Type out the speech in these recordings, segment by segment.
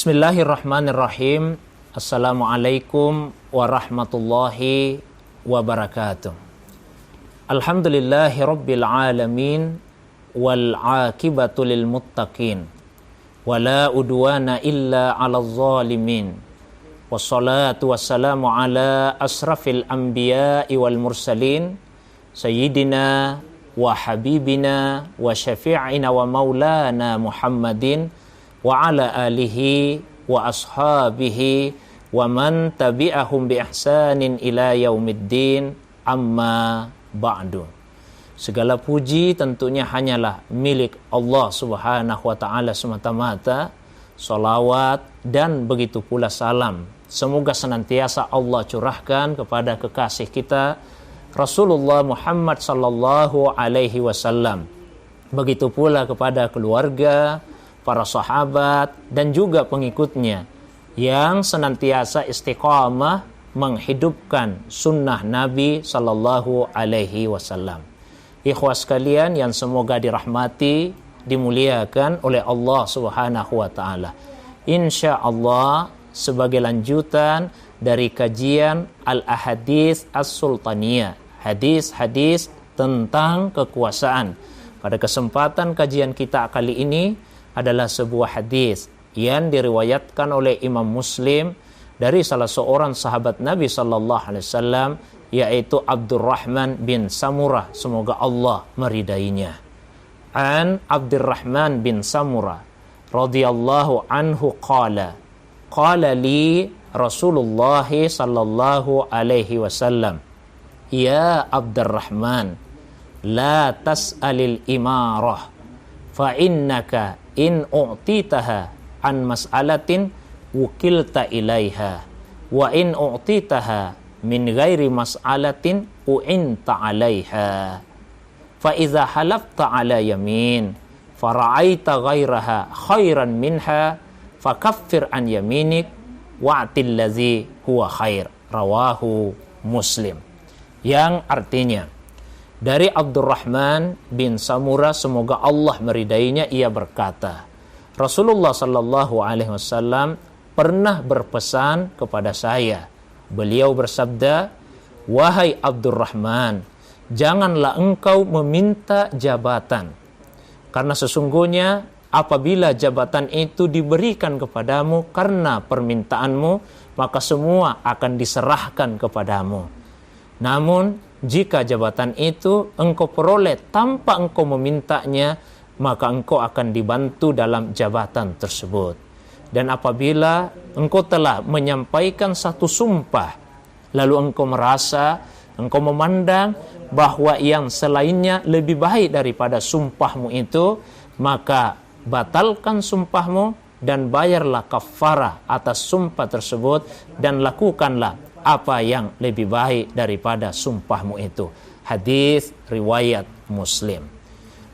Bismillahirrahmanirrahim. Assalamualaikum warahmatullahi wabarakatuh. Alhamdulillahi rabbil alamin wal aqibatu lil muttaqin wala udwana illa 'alal zalimin. Wassalatu wassalamu ala asrafil anbiya'i wal mursalin sayyidina wa habibina wa syafi'ina wa maulana Muhammadin wa ala alihi wa ashabihi wa man tabi'ahum bi ihsanin ila yaumiddin, amma ba'du. Segala puji tentunya hanyalah milik Allah Subhanahu wa taala semata-mata. Salawat dan begitu pula salam semoga senantiasa Allah curahkan kepada kekasih kita Rasulullah Muhammad sallallahu alaihi wasallam. Begitu pula kepada keluarga, para sahabat dan juga pengikutnya yang senantiasa istiqamah menghidupkan sunnah Nabi sallallahu alaihi wasallam. Ikhwas sekalian yang semoga dirahmati, dimuliakan oleh Allah Subhanahu wa taala. Insyaallah sebagai lanjutan dari kajian Al-Ahadits As-Sultaniyah, hadis-hadis tentang kekuasaan. Pada kesempatan kajian kita kali ini adalah sebuah hadis yang diriwayatkan oleh Imam Muslim dari salah seorang sahabat Nabi sallallahu alaihi wasallam, yaitu Abdurrahman bin Samurah, semoga Allah meridainya. An Abdurrahman bin Samurah radhiyallahu anhu qala li Rasulullah sallallahu alaihi wasallam, ya Abdurrahman, la tas'alil imarah fa innaka in u'titaha an mas'alatin wukilta ilaiha wa in u'titaha min ghairi mas'alatin u'inta alaiha fa idza halafta ala yamin fara'aita ghairaha khairan minha fakaffir an yaminik wa'til ladzi huwa khair. Rawahu Muslim. Yang artinya, dari Abdurrahman bin Samurah, semoga Allah meridainya, ia berkata, Rasulullah sallallahu alaihi wasallam pernah berpesan kepada saya. Beliau bersabda, wahai Abdurrahman, janganlah engkau meminta jabatan, karena sesungguhnya apabila jabatan itu diberikan kepadamu karena permintaanmu, maka semua akan diserahkan kepadamu. Namun, jika jabatan itu engkau peroleh tanpa engkau memintanya, maka engkau akan dibantu dalam jabatan tersebut. Dan apabila engkau telah menyampaikan satu sumpah, lalu engkau merasa, engkau memandang bahwa yang selainnya lebih baik daripada sumpahmu itu, maka batalkan sumpahmu dan bayarlah kafarah atas sumpah tersebut dan lakukanlah apa yang lebih baik daripada sumpahmu itu. Hadis riwayat Muslim.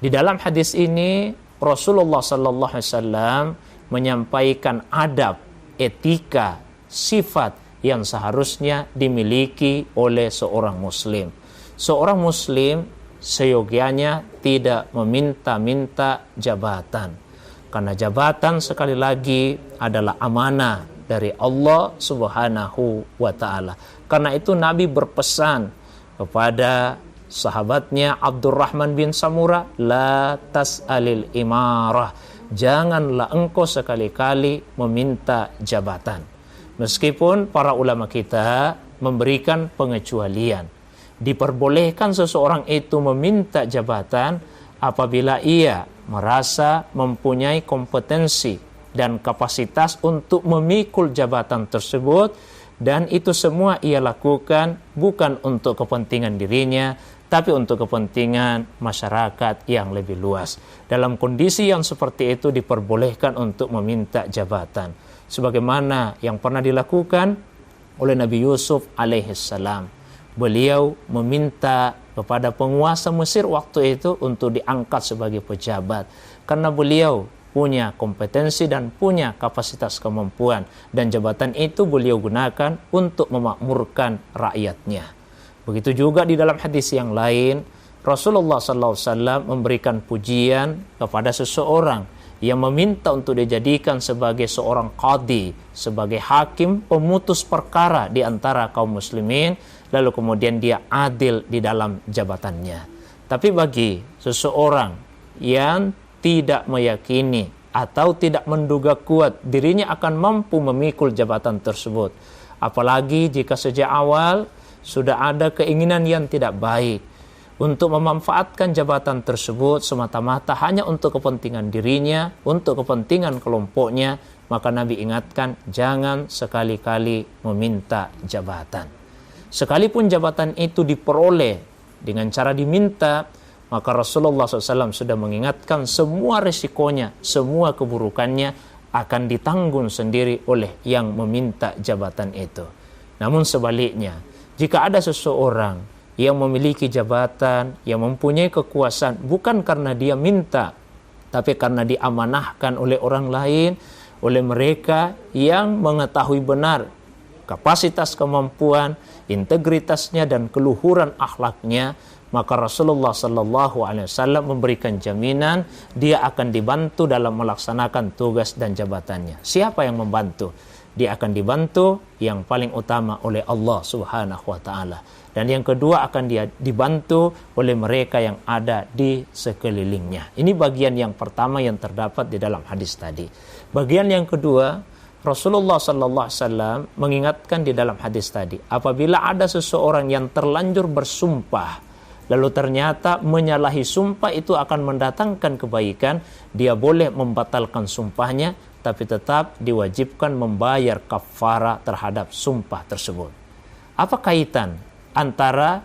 Di dalam hadis ini Rasulullah sallallahu alaihi wasallam menyampaikan adab, etika, sifat yang seharusnya dimiliki oleh seorang muslim. Seorang muslim seyogianya tidak meminta-minta jabatan, karena jabatan sekali lagi adalah amanah dari Allah Subhanahu wa ta'ala. Karena itu Nabi berpesan kepada sahabatnya Abdurrahman bin Samurah, la tas'alil imarah, janganlah engkau sekali-kali meminta jabatan. Meskipun para ulama kita memberikan pengecualian, diperbolehkan seseorang itu meminta jabatan apabila ia merasa mempunyai kompetensi dan kapasitas untuk memikul jabatan tersebut, dan itu semua ia lakukan bukan untuk kepentingan dirinya, tapi untuk kepentingan masyarakat yang lebih luas. Dalam kondisi yang seperti itu diperbolehkan untuk meminta jabatan, sebagaimana yang pernah dilakukan oleh Nabi Yusuf alaihissalam. Beliau meminta kepada penguasa Mesir waktu itu untuk diangkat sebagai pejabat, karena beliau punya kompetensi dan punya kapasitas kemampuan, dan jabatan itu beliau gunakan untuk memakmurkan rakyatnya. Begitu juga di dalam hadis yang lain, Rasulullah SAW memberikan pujian kepada seseorang yang meminta untuk dijadikan sebagai seorang qadhi, sebagai hakim pemutus perkara di antara kaum muslimin, lalu kemudian dia adil di dalam jabatannya. Tapi bagi seseorang yang tidak meyakini atau tidak menduga kuat dirinya akan mampu memikul jabatan tersebut, apalagi jika sejak awal sudah ada keinginan yang tidak baik untuk memanfaatkan jabatan tersebut semata-mata hanya untuk kepentingan dirinya, untuk kepentingan kelompoknya, maka Nabi ingatkan, jangan sekali-kali meminta jabatan. Sekalipun jabatan itu diperoleh dengan cara diminta, maka Rasulullah SAW sudah mengingatkan semua resikonya, semua keburukannya akan ditanggung sendiri oleh yang meminta jabatan itu. Namun sebaliknya, jika ada seseorang yang memiliki jabatan, yang mempunyai kekuasaan, bukan karena dia minta, tapi karena diamanahkan oleh orang lain, oleh mereka yang mengetahui benar kapasitas, kemampuan, integritasnya, dan keluhuran akhlaknya, maka Rasulullah SAW memberikan jaminan dia akan dibantu dalam melaksanakan tugas dan jabatannya. Siapa yang membantu? Dia akan dibantu yang paling utama oleh Allah Subhanahu wa Ta'ala. Dan yang kedua akan dia dibantu oleh mereka yang ada di sekelilingnya. Ini bagian yang pertama yang terdapat di dalam hadis tadi. Bagian yang kedua, Rasulullah SAW mengingatkan di dalam hadis tadi, apabila ada seseorang yang terlanjur bersumpah, lalu ternyata menyalahi sumpah itu akan mendatangkan kebaikan, dia boleh membatalkan sumpahnya, tapi tetap diwajibkan membayar kafarah terhadap sumpah tersebut. Apa kaitan antara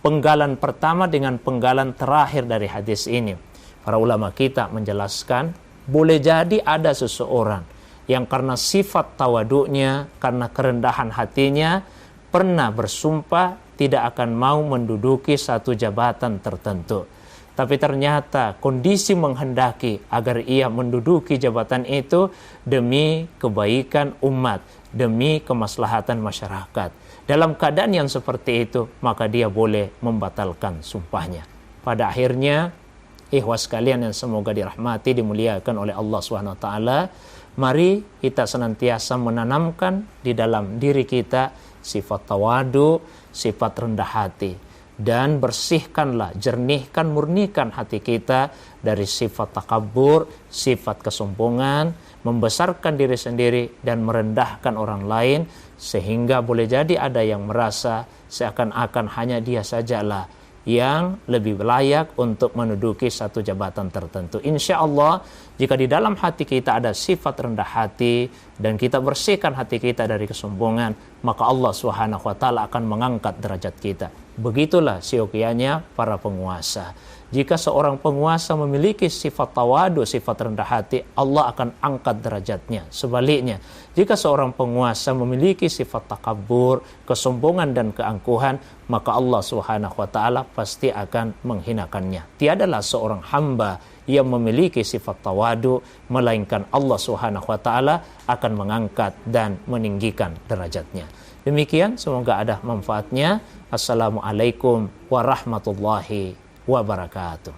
penggalan pertama dengan penggalan terakhir dari hadis ini? Para ulama kita menjelaskan, boleh jadi ada seseorang yang karena sifat tawaduknya, karena kerendahan hatinya, pernah bersumpah tidak akan mau menduduki satu jabatan tertentu. Tapi ternyata kondisi menghendaki agar ia menduduki jabatan itu demi kebaikan umat, demi kemaslahatan masyarakat. Dalam keadaan yang seperti itu, maka dia boleh membatalkan sumpahnya. Pada akhirnya, ikhwas sekalian yang semoga dirahmati, dimuliakan oleh Allah SWT, mari kita senantiasa menanamkan di dalam diri kita sifat tawadu, sifat rendah hati. Dan bersihkanlah, jernihkan, murnikan hati kita dari sifat takabur, sifat kesombongan, membesarkan diri sendiri dan merendahkan orang lain, sehingga boleh jadi ada yang merasa seakan-akan hanya dia sajalah yang lebih layak untuk menduduki satu jabatan tertentu. Insya Allah, jika di dalam hati kita ada sifat rendah hati dan kita bersihkan hati kita dari kesombongan, maka Allah Subhanahu wa Ta'ala akan mengangkat derajat kita. Begitulah siokianya para penguasa. Jika seorang penguasa memiliki sifat tawadu, sifat rendah hati, Allah akan angkat derajatnya. Sebaliknya, jika seorang penguasa memiliki sifat takabur, kesombongan dan keangkuhan, maka Allah Subhanahu wa Ta'ala pasti akan menghinakannya. Tiadalah seorang hamba yang memiliki sifat tawadu, melainkan Allah Subhanahu wa Ta'ala akan mengangkat dan meninggikan derajatnya. Demikian, semoga ada manfaatnya. Assalamualaikum warahmatullahi wabarakatuh.